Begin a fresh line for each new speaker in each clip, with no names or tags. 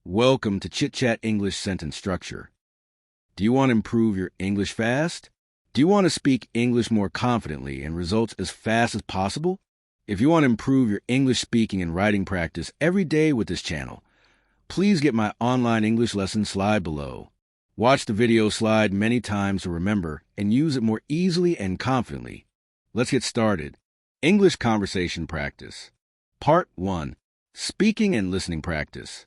Welcome to Chitchat English Sentence Structure. Do you want to improve your English fast? Do you want to speak English more confidently and results as fast as possible? If you want to improve your English speaking and writing practice every day with this channel, please get my online English lesson slide below. Watch the video slide many times to remember and use it more easily and confidently. Let's get started. English conversation practice. Part 1. Speaking and listening practice.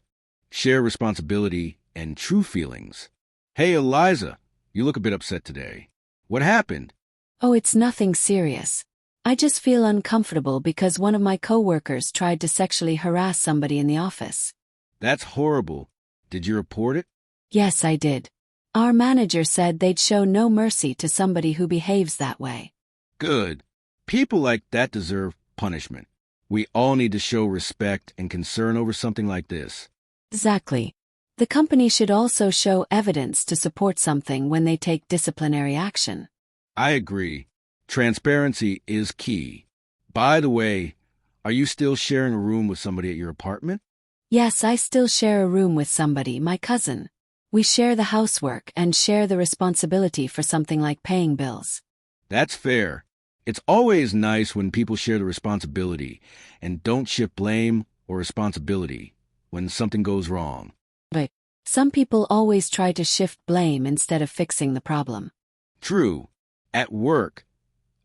Share responsibility and true feelings. Hey, Eliza, you look a bit upset today. What happened?
Oh, it's nothing serious. I just feel uncomfortable because one of my coworkers tried to sexually harass somebody in the office.
That's horrible. Did you report it?
Yes, I did. Our manager said they'd show no mercy to somebody who behaves that way.
Good. People like that deserve punishment. We all need to show respect and concern over something like this.
Exactly. The company should also show evidence to support something when they take disciplinary action.
I agree. Transparency is key. By the way, are you still sharing a room with somebody at your apartment?
Yes, I still share a room with somebody, my cousin. We share the housework and share the responsibility for something like paying bills.
That's fair. It's always nice when people share the responsibility and don't shift blame or responsibility when something goes wrong.
But some people always try to shift blame instead of fixing the problem.
True. At work,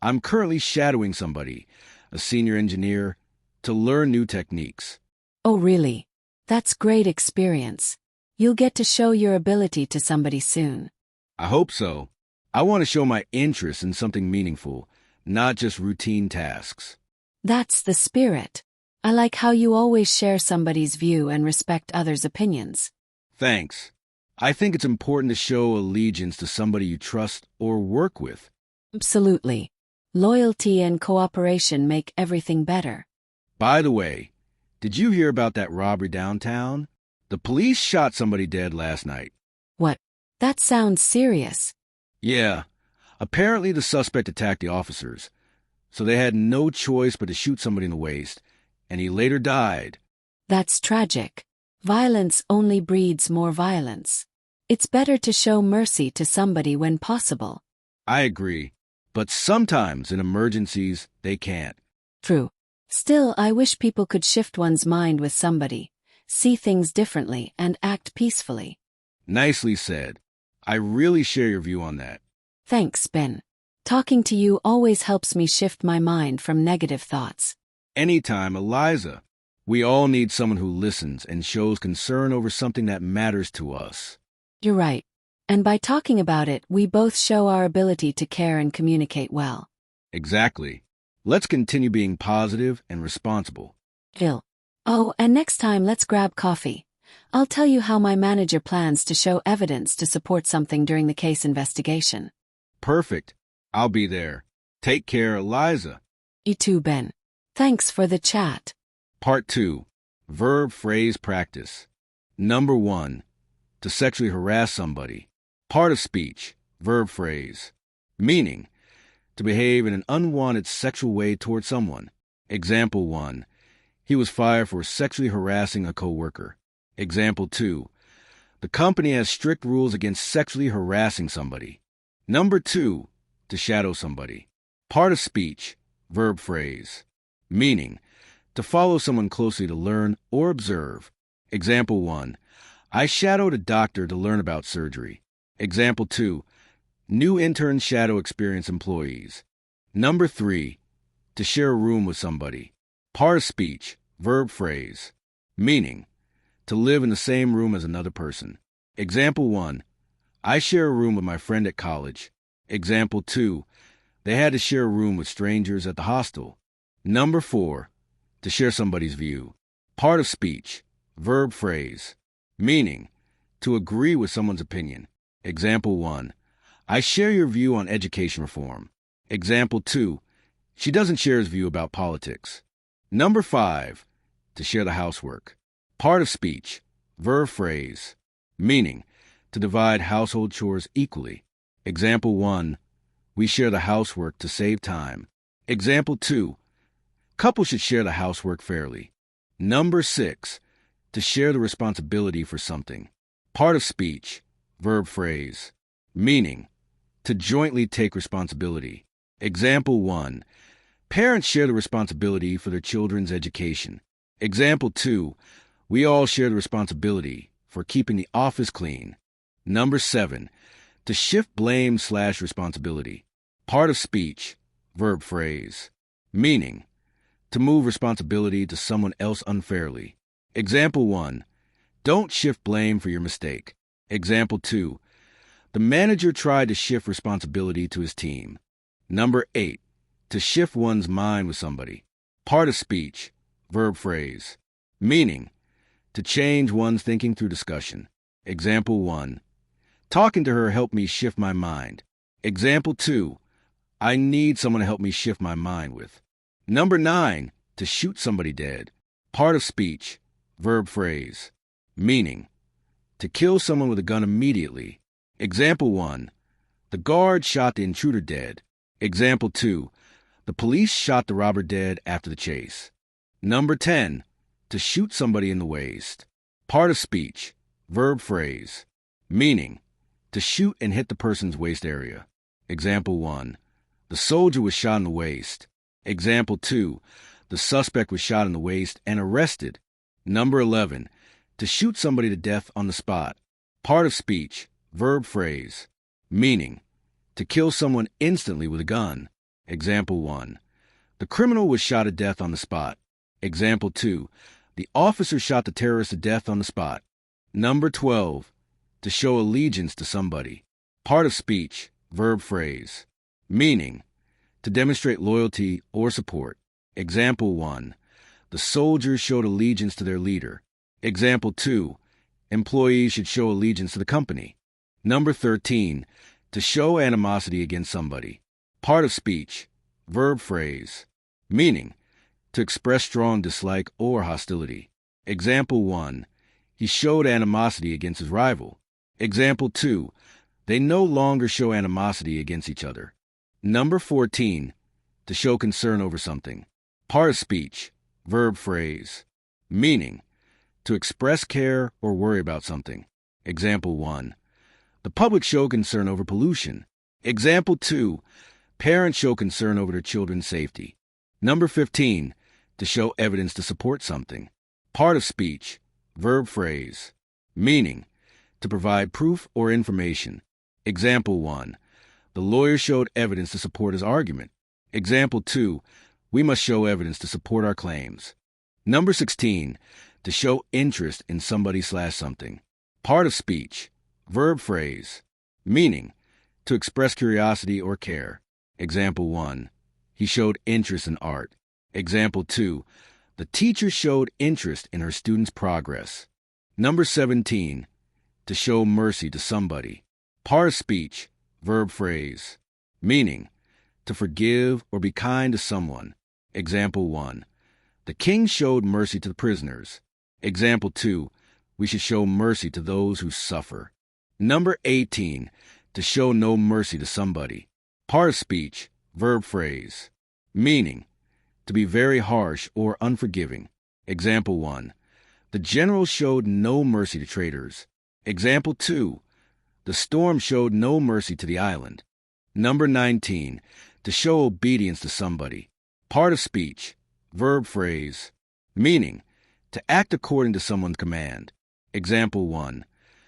I'm currently shadowing somebody, a senior engineer, to learn new techniques.
Oh, really? That's great experience. You'll get to show your ability to somebody soon.
I hope so. I want to show my interest in something meaningful, not just routine tasks.
That's the spirit. I like how you always share somebody's view and respect others' opinions.
Thanks. I think it's important to show allegiance to somebody you trust or work with.
Absolutely. Loyalty and cooperation make everything better.
By the way, did you hear about that robbery downtown? The police shot somebody dead last night.
What? That sounds serious.
Yeah. Apparently the suspect attacked the officers, so they had no choice but to shoot somebody in the waist, and he later died.
That's tragic. Violence only breeds more violence. It's better to show mercy to somebody when possible.
I agree, but sometimes in emergencies, they can't.
True. Still, I wish people could shift one's mind with somebody, see things differently, and act peacefully.
Nicely said. I really share your view on that.
Thanks, Ben. Talking to you always helps me shift my mind from negative thoughts.
Anytime, Eliza. We all need someone who listens and shows concern over something that matters to us.
You're right. And by talking about it, we both show our ability to care and communicate well.
Exactly. Let's continue being positive and responsible.
Phil. Oh, and next time let's grab coffee. I'll tell you how my manager plans to show evidence to support something during the case investigation.
Perfect. I'll be there. Take care, Eliza.
You too, Ben. Thanks for the chat.
Part 2. Verb phrase practice. Number 1. To sexually harass somebody. Part of speech. Verb phrase. Meaning. To behave in an unwanted sexual way toward someone. Example 1. He was fired for sexually harassing a coworker. Example 2. The company has strict rules against sexually harassing somebody. Number 2. To shadow somebody. Part of speech. Verb phrase. Meaning. To follow someone closely to learn or observe. Example 1. I shadowed a doctor to learn about surgery. Example 2. New interns shadow experienced employees. Number 3. To share a room with somebody. Part of speech. Verb phrase. Meaning. To live in the same room as another person. Example 1. I share a room with my friend at college. Example 2. They had to share a room with strangers at the hostel. Number 4. To share somebody's view. Part of speech. Verb phrase. Meaning. To agree with someone's opinion. Example 1. I share your view on education reform. Example 2. She doesn't share his view about politics. Number 5. To share the housework. Part of speech. Verb phrase. Meaning. To divide household chores equally. Example 1. We share the housework to save time. Example 2. Couples should share the housework fairly. Number 6. to share the responsibility for something. Part of speech, verb phrase. Meaning, to jointly take responsibility. Example 1. Parents share the responsibility for their children's education. Example 2. We all share the responsibility for keeping the office clean. Number 7. To shift blame/responsibility. Part of speech, verb phrase. Meaning, to move responsibility to someone else unfairly. Example 1. Don't shift blame for your mistake. Example 2. The manager tried to shift responsibility to his team. Number 8. To shift one's mind with somebody. Part of speech, verb phrase. Meaning, to change one's thinking through discussion. Example 1. Talking to her helped me shift my mind. Example 2. I need someone to help me shift my mind with. Number 9. To shoot somebody dead. Part of speech, verb phrase. Meaning, to kill someone with a gun immediately. Example 1. The guard shot the intruder dead. Example 2. The police shot the robber dead after the chase. Number 10. To shoot somebody in the waist. Part of speech, verb phrase. Meaning, to shoot and hit the person's waist area. Example 1. The soldier was shot in the waist. Example 2. The suspect was shot in the waist and arrested. Number 11. To shoot somebody to death on the spot. Part of speech, verb phrase. Meaning, to kill someone instantly with a gun. Example 1. The criminal was shot to death on the spot. Example 2. The officer shot the terrorist to death on the spot. Number 12. To show allegiance to somebody. Part of speech, verb phrase. Meaning, to demonstrate loyalty or support. Example 1. The soldiers showed allegiance to their leader. Example 2. Employees should show allegiance to the company. Number 13. To show animosity against somebody. Part of speech, verb phrase. Meaning, to express strong dislike or hostility. Example 1. He showed animosity against his rival. Example 2. They no longer show animosity against each other. Number 14. To show concern over something. Part of speech, verb phrase. Meaning, to express care or worry about something. Example 1. The public show concern over pollution. Example 2. Parents show concern over their children's safety. Number 15. To show evidence to support something. Part of speech, verb phrase. Meaning, to provide proof or information. Example 1. The lawyer showed evidence to support his argument. Example 2. We must show evidence to support our claims. Number 16. To show interest in somebody/something. Part of speech, verb phrase. Meaning, to express curiosity or care. Example 1. He showed interest in art. Example 2. The teacher showed interest in her student's progress. Number 17. To show mercy to somebody. Part of speech, verb phrase. Meaning, to forgive or be kind to someone. Example 1. The king showed mercy to the prisoners. Example 2. We should show mercy to those who suffer. Number 18. To show no mercy to somebody. Part of speech, verb phrase. Meaning, to be very harsh or unforgiving. Example 1. The general showed no mercy to traitors. Example 2. The storm showed no mercy to the island. Number 19. To show obedience to somebody. Part of speech, verb phrase. Meaning, to act according to someone's command. Example 1.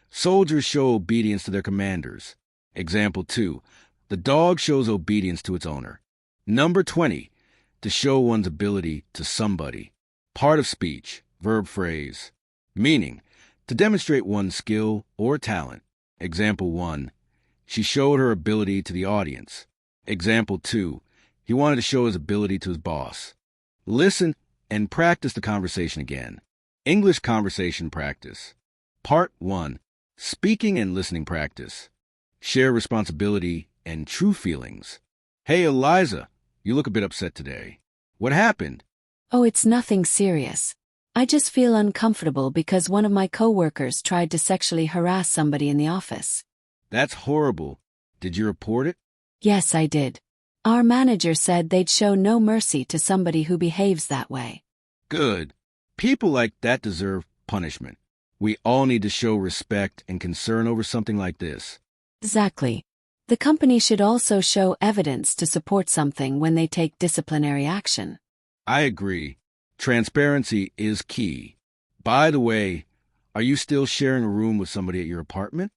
Soldiers show obedience to their commanders. Example 2. The dog shows obedience to its owner. Number 20. To show one's ability to somebody. Part of speech, verb phrase. Meaning, to demonstrate one's skill or talent. Example 1. She showed her ability to the audience. Example 2. He wanted to show his ability to his boss. Listen and practice the conversation again. English conversation practice. Part 1. Speaking and listening practice. Share responsibility and true feelings. Hey, Eliza, you look a bit upset today. What happened?
Oh, it's nothing serious. I just feel uncomfortable because one of my coworkers tried to sexually harass somebody in the office.
That's horrible. Did you report it?
Yes, I did. Our manager said they'd show no mercy to somebody who behaves that way.
Good. People like that deserve punishment. We all need to show respect and concern over something like this.
Exactly. The company should also show evidence to support something when they take disciplinary action.
I agree. Transparency is key. By the way, are you still sharing a room with somebody at your apartment?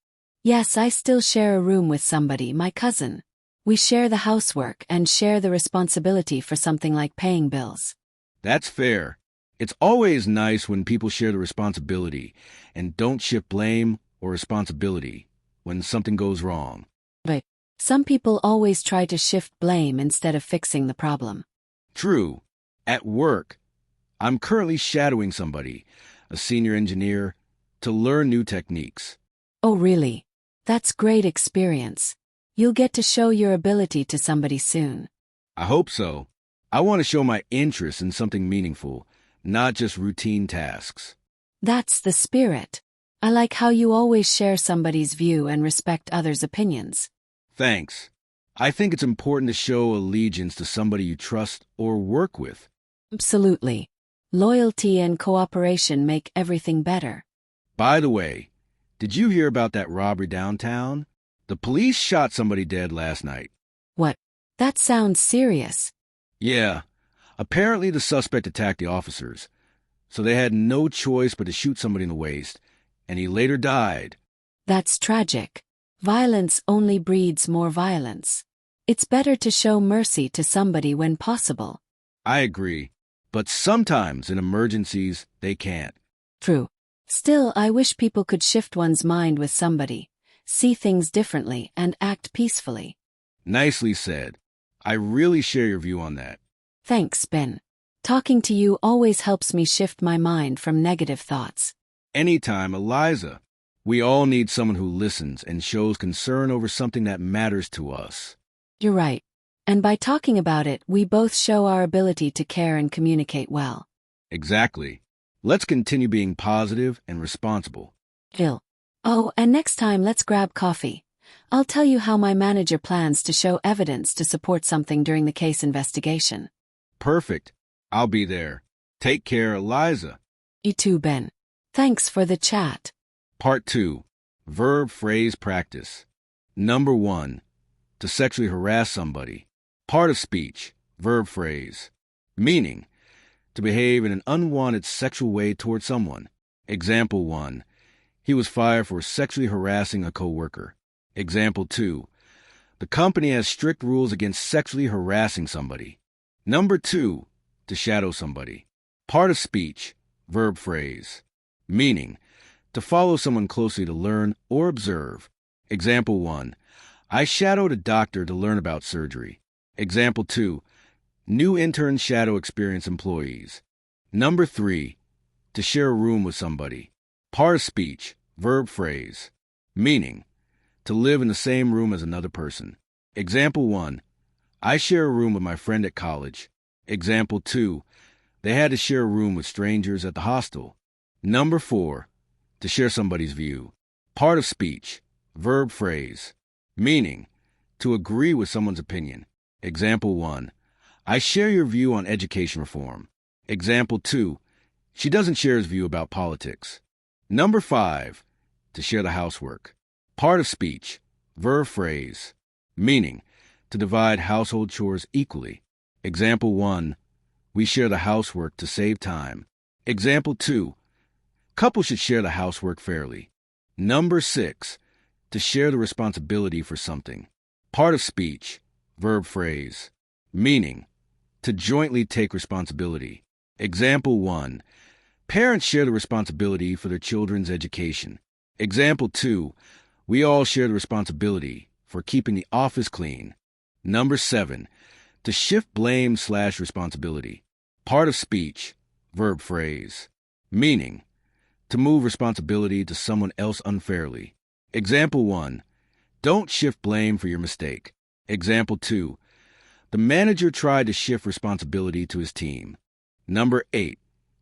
Yes, I still share a room with somebody, my cousin. We share the housework and share the responsibility for something like paying bills.
That's fair. It's always nice when people share the responsibility and don't shift blame or responsibility when something goes wrong.
But some people always try to shift blame instead of fixing the problem.
True. At work, I'm currently shadowing somebody, a senior engineer, to learn new techniques.
Oh, really? That's great experience. You'll get to show your ability to somebody soon.
I hope so. I want to show my interest in something meaningful, not just routine tasks.
That's the spirit. I like how you always share somebody's view and respect others' opinions.
Thanks. I think it's important to show allegiance to somebody you trust or work with.
Absolutely. Loyalty and cooperation make everything better.
By the way, did you hear about that robbery downtown? The police shot somebody dead last night.
What? That sounds serious.
Yeah. Apparently the suspect attacked the officers, so they had no choice but to shoot somebody in the waist, and he later died.
That's tragic. Violence only breeds more violence. It's better to show mercy to somebody when possible.
I agree, but sometimes in emergencies, they can't.
True. Still, I wish people could shift one's mind with somebody, see things differently, and act peacefully.
Nicely said. I really share your view on that.
Thanks, Ben. Talking to you always helps me shift my mind from negative thoughts.
Anytime, Eliza. We all need someone who listens and shows concern over something that matters to us.
You're right. And by talking about it, we both show our ability to care and communicate well.
Exactly. Let's continue being positive and responsible.
Phil. Oh, and next time let's grab coffee. I'll tell you how my manager plans to show evidence to support something during the case investigation.
Perfect. I'll be there. Take care, Eliza.
You too, Ben. Thanks for the chat.
Part 2. Verb phrase practice. Number 1. To sexually harass somebody. Part of speech. Verb phrase. Meaning. To behave in an unwanted sexual way toward someone. Example 1. He was fired for sexually harassing a coworker. Example 2. The company has strict rules against sexually harassing somebody. Number 2. To shadow somebody. Part of speech. Verb phrase. Meaning. To follow someone closely to learn or observe. Example 1. I shadowed a doctor to learn about surgery. Example 2. New interns shadow experienced employees. Number 3. To share a room with somebody. Part of speech. Verb phrase. Meaning. To live in the same room as another person. Example 1. I share a room with my friend at college. Example 2. They had to share a room with strangers at the hostel. Number 4. To share somebody's view. Part of speech. Verb phrase. Meaning. To agree with someone's opinion. Example 1. I share your view on education reform. Example 2. She doesn't share his view about politics. Number 5. To share the housework. Part of speech. Verb phrase. Meaning. To divide household chores equally. Example 1. We share the housework to save time. Example 2. Couples should share the housework fairly. Number 6. To share the responsibility for something. Part of speech. Verb phrase. Meaning. To jointly take responsibility. Example 1. Parents share the responsibility for their children's education. Example 2. We all share the responsibility for keeping the office clean. Number 7. To shift blame/responsibility. Part of speech. Verb phrase. Meaning. To move responsibility to someone else unfairly. Example 1. Don't shift blame for your mistake. Example 2. The manager tried to shift responsibility to his team. Number 8.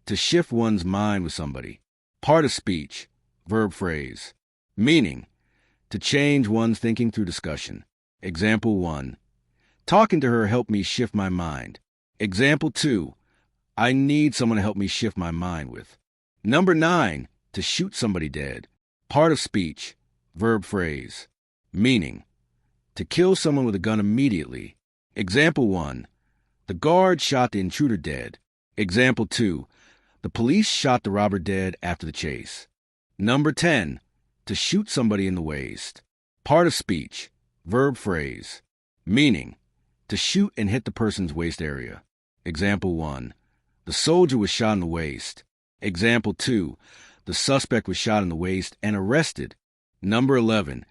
To shift one's mind with somebody. Part of speech. Verb phrase. Meaning. To change one's thinking through discussion. Example 1. Talking to her helped me shift my mind. Example 2. I need someone to help me shift my mind with. Number 9, to shoot somebody dead. Part of speech, verb phrase. Meaning, to kill someone with a gun immediately. Example 1, the guard shot the intruder dead. Example 2, the police shot the robber dead after the chase. Number 10, to shoot somebody in the waist. Part of speech, verb phrase. Meaning, to shoot and hit the person's waist area. Example 1, the soldier was shot in the waist. Example 2, the suspect was shot in the waist and arrested. Number 11,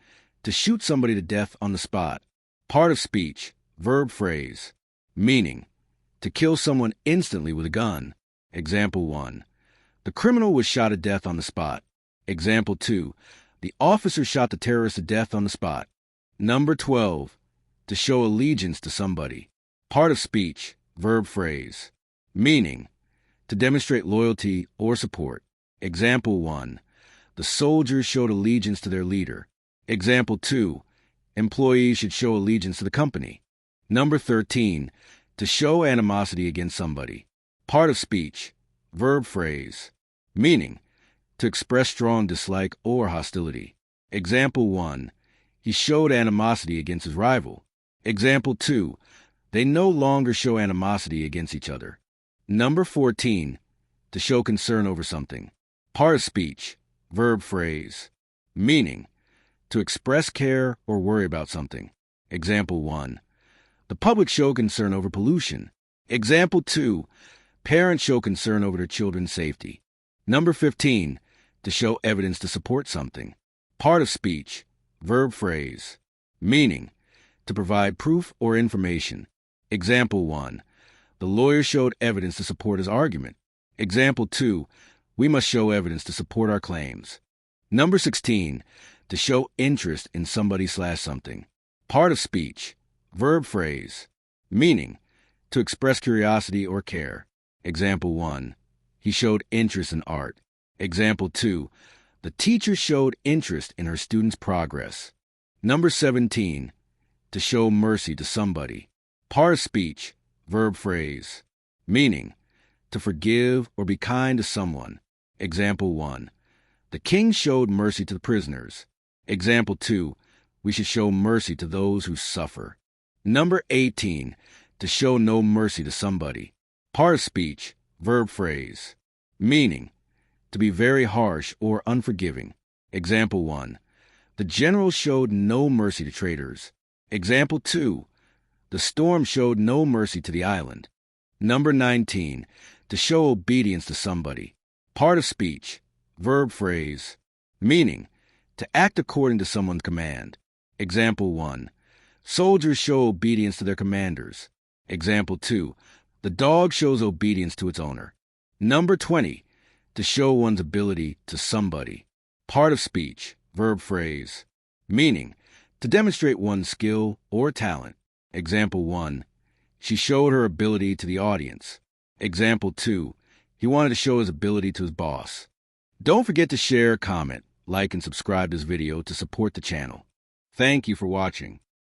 to shoot somebody to death on the spot. Part of speech, verb phrase. Meaning, to kill someone instantly with a gun. Example 1, the criminal was shot to death on the spot. Example 2, the officer shot the terrorist to death on the spot. Number 12, to show allegiance to somebody. Part of speech, verb phrase. Meaning, to demonstrate loyalty or support. Example 1, the soldiers showed allegiance to their leader. Example 2, employees should show allegiance to the company. Number 13, to show animosity against somebody. Part of speech, verb phrase. Meaning, to express strong dislike or hostility. Example 1, he showed animosity against his rival. Example 2, they no longer show animosity against each other. Number 14, to show concern over something. Part of speech, verb phrase. Meaning, to express care or worry about something. Example 1, the public show concern over pollution. Example 2, parents show concern over their children's safety. Number 15, to show evidence to support something. Part of speech, verb phrase. Meaning, to provide proof or information. Example 1, the lawyer showed evidence to support his argument. Example 2, we must show evidence to support our claims. Number 16, to show interest in somebody/something. Part of speech, verb phrase. Meaning, to express curiosity or care. Example 1, he showed interest in art. Example 2, the teacher showed interest in her student's progress. Number 17, to show mercy to somebody. Part of speech, verb phrase. Meaning, to forgive or be kind to someone. Example 1, the king showed mercy to the prisoners. Example 2, we should show mercy to those who suffer. Number 18, to show no mercy to somebody. Part of speech, verb phrase. Meaning, to be very harsh or unforgiving. Example 1, the general showed no mercy to traitors. Example 2, the storm showed no mercy to the island. Number 19, to show obedience to somebody. Part of speech, verb phrase. Meaning, to act according to someone's command. Example 1, soldiers show obedience to their commanders. Example 2, the dog shows obedience to its owner. Number 20, to show one's ability to somebody. Part of speech, verb phrase. Meaning, to demonstrate one's skill or talent. Example 1, she showed her ability to the audience. Example 2, he wanted to show his ability to his boss. Don't forget to share, comment, like, and subscribe this video to support the channel. Thank you for watching.